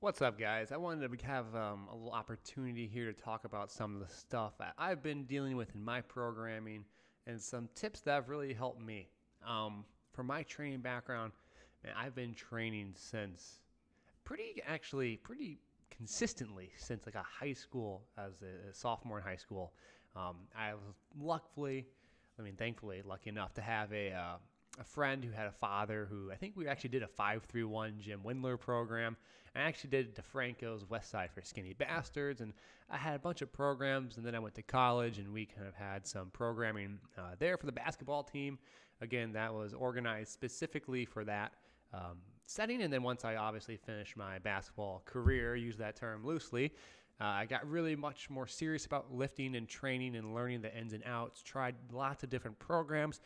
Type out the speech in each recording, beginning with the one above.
What's up, guys? I wanted to have a little opportunity here to talk about some of the stuff that I've been dealing with in my programming and some tips that have really helped me. For my training background, man, I've been training since pretty consistently since like a high school, as a sophomore in high school. I was thankfully, lucky enough to have a friend who had a father who I think we actually did a 531 Jim Windler program. I actually did DeFranco's West Side for Skinny Bastards, and I had a bunch of programs, and then I went to college, and we kind of had some programming there for the basketball team. Again, that was organized specifically for that setting, and then once I obviously finished my basketball career, use that term loosely, I got really much more serious about lifting and training and learning the ins and outs, tried lots of different programs.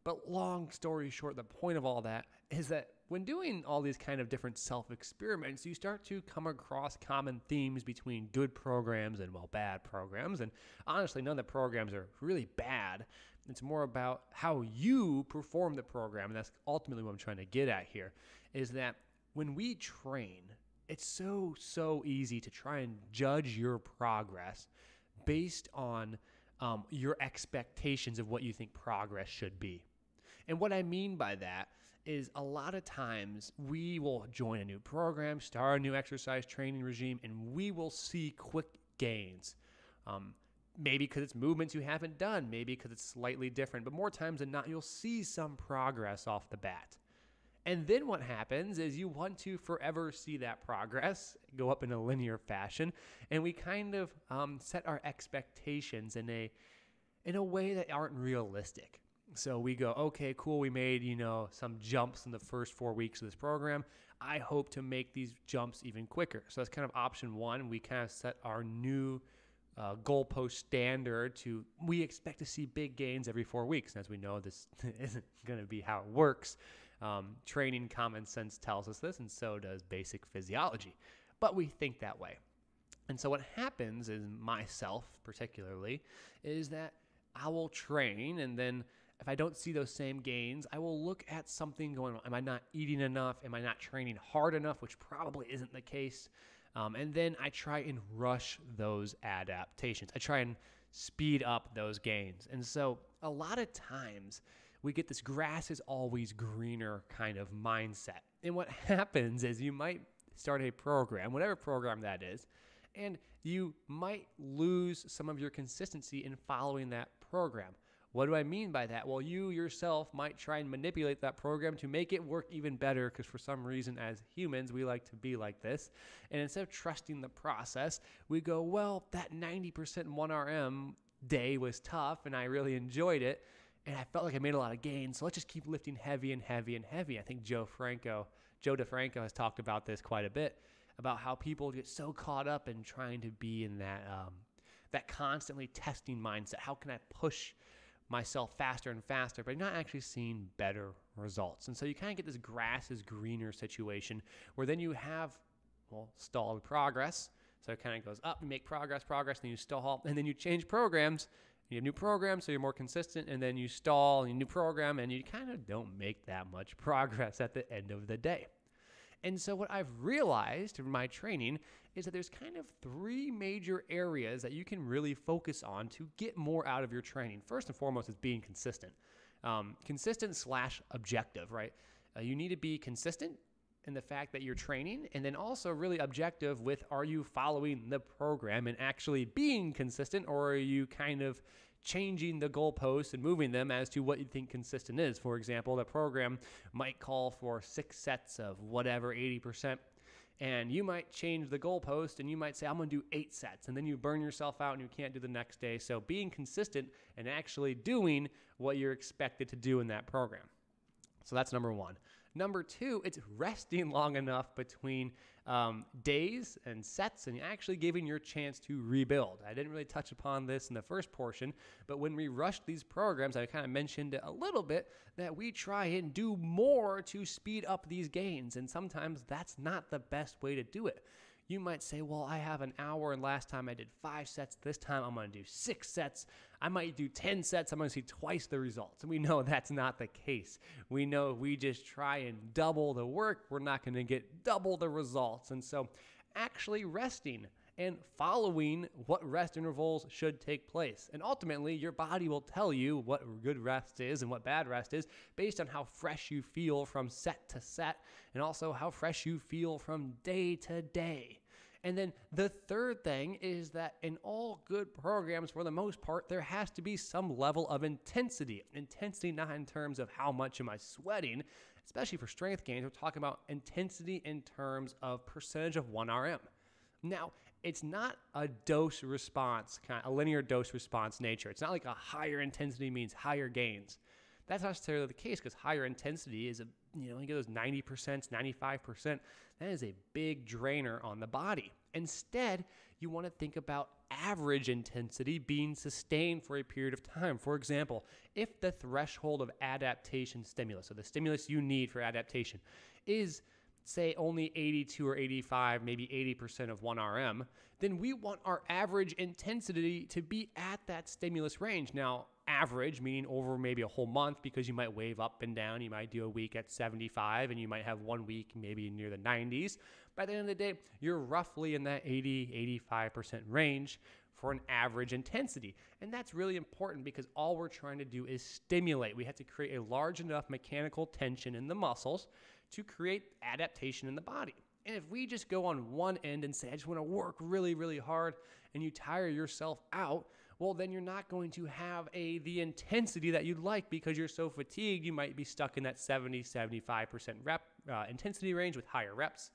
But long story short, the point of all that is that when doing all these kind of different self-experiments, you start to come across common themes between good programs and, well, bad programs. And honestly, none of the programs are really bad. It's more about how you perform the program. And that's ultimately what I'm trying to get at here, is that when we train, it's so easy to try and judge your progress based on your expectations of what you think progress should be. And what I mean by that is a lot of times we will join a new program, start a new exercise training regime, and we will see quick gains. Maybe because it's movements you haven't done, maybe because it's slightly different, but more times than not, you'll see some progress off the bat. And then what happens is you want to forever see that progress go up in a linear fashion, and we kind of set our expectations in a way that aren't realistic. So we go, okay, cool, we made, some jumps in the first 4 weeks of this program. I hope to make these jumps even quicker. So that's kind of option one. We kind of set our new goalpost standard to, we expect to see big gains every 4 weeks. And as we know, this isn't going to be how it works. Training common sense tells us this, and so does basic physiology. But we think that way. And so what happens is, myself particularly, is that I will train, and then if I don't see those same gains, I will look at something going on. Am I not eating enough? Am I not training hard enough? Which probably isn't the case. And then I try and rush those adaptations. I try and speed up those gains. And so a lot of times we get this grass is always greener kind of mindset. And what happens is you might start a program, whatever program that is, and you might lose some of your consistency in following that program. What do I mean by that? Well, you yourself might try and manipulate that program to make it work even better, because for some reason as humans, we like to be like this. And instead of trusting the process, we go, well, that 90% 1RM day was tough and I really enjoyed it, and I felt like I made a lot of gains, so let's just keep lifting heavy and heavy and heavy. I think Joe DeFranco has talked about this quite a bit, about how people get so caught up in trying to be in that constantly testing mindset. How can I push myself faster and faster, but not actually seeing better results? And so you kind of get this grass is greener situation where then you have, stalled progress. So it kind of goes up, you make progress, then you stall, and then you change programs. You have new programs, so you're more consistent, and then you stall, and you new program, and you kind of don't make that much progress at the end of the day. And so what I've realized in my training is that there's kind of three major areas that you can really focus on to get more out of your training. First and foremost is being consistent. Consistent/objective, right? You need to be consistent in the fact that you're training, and then also really objective with, are you following the program and actually being consistent, or are you kind of changing the goalposts and moving them as to what you think consistent is? For example, the program might call for 6 sets of whatever, 80%, and you might change the goalpost and you might say, I'm going to do 8 sets, and then you burn yourself out and you can't do the next day. So being consistent and actually doing what you're expected to do in that program. So that's number one. Number two, it's resting long enough between days and sets and actually giving your chance to rebuild. I didn't really touch upon this in the first portion, but when we rush these programs, I kind of mentioned a little bit that we try and do more to speed up these gains, and sometimes that's not the best way to do it. You might say, well, I have an hour, and last time I did 5 sets. This time I'm going to do 6 sets. I might do 10 sets. I'm going to see twice the results. And we know that's not the case. We know if we just try and double the work, we're not going to get double the results. And so actually resting and following what rest intervals should take place. And ultimately, your body will tell you what good rest is and what bad rest is based on how fresh you feel from set to set, and also how fresh you feel from day to day. And then the third thing is that in all good programs, for the most part, there has to be some level of intensity. Intensity not in terms of how much am I sweating, especially for strength gains. We're talking about intensity in terms of percentage of 1RM. Now, it's not a dose response, a linear dose response nature. It's not like a higher intensity means higher gains. That's not necessarily the case, because higher intensity is you get those 90%, 95%. That is a big drainer on the body. Instead, you want to think about average intensity being sustained for a period of time. For example, if the threshold of adaptation stimulus, so the stimulus you need for adaptation, is say only 82 or 85, maybe 80% of 1RM, then we want our average intensity to be at that stimulus range. Now, average, meaning over maybe a whole month, because you might wave up and down. You might do a week at 75, and you might have 1 week maybe near the 90s. By the end of the day, you're roughly in that 80, 85% range for an average intensity. And that's really important, because all we're trying to do is stimulate. We have to create a large enough mechanical tension in the muscles to create adaptation in the body. And if we just go on one end and say, I just want to work really, really hard, and you tire yourself out, well, then you're not going to have the intensity that you'd like, because you're so fatigued. You might be stuck in that 70, 75% rep intensity range with higher reps.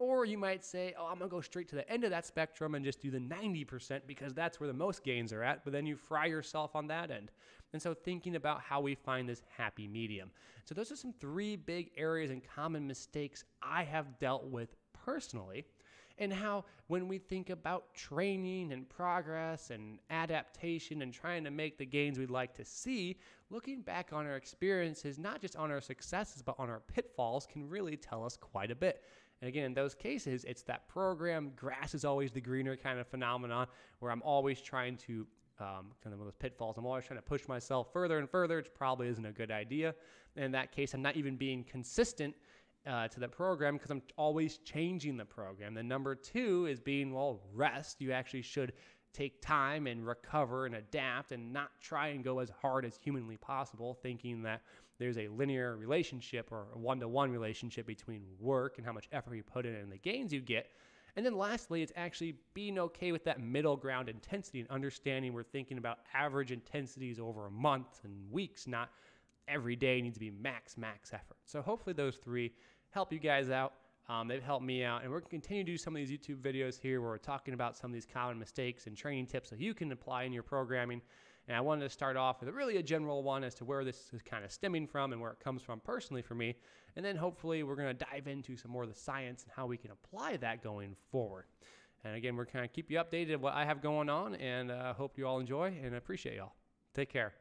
Or you might say, oh, I'm going to go straight to the end of that spectrum and just do the 90%, because that's where the most gains are at, but then you fry yourself on that end. And so thinking about how we find this happy medium. So those are some 3 big areas and common mistakes I have dealt with personally, and how when we think about training and progress and adaptation and trying to make the gains we'd like to see, looking back on our experiences, not just on our successes, but on our pitfalls, can really tell us quite a bit. And again, in those cases, it's that program, grass is always the greener kind of phenomenon, where I'm always trying to, kind of those pitfalls, I'm always trying to push myself further and further, which probably isn't a good idea. And in that case, I'm not even being consistent to the program, because I'm always changing the program. Then number 2 is being, rest. You actually should take time and recover and adapt, and not try and go as hard as humanly possible, thinking that there's a linear relationship or a one-to-one relationship between work and how much effort you put in and the gains you get. And then lastly, it's actually being okay with that middle ground intensity and understanding we're thinking about average intensities over a month and weeks, not every day needs to be max effort. So hopefully those 3 help you guys out. They've helped me out, and we're going to continue to do some of these YouTube videos here where we're talking about some of these common mistakes and training tips that you can apply in your programming. And I wanted to start off with a general one as to where this is kind of stemming from and where it comes from personally for me. And then hopefully we're going to dive into some more of the science and how we can apply that going forward. And again, we're kind of keep you updated on what I have going on, and hope you all enjoy, and I appreciate y'all. Take care.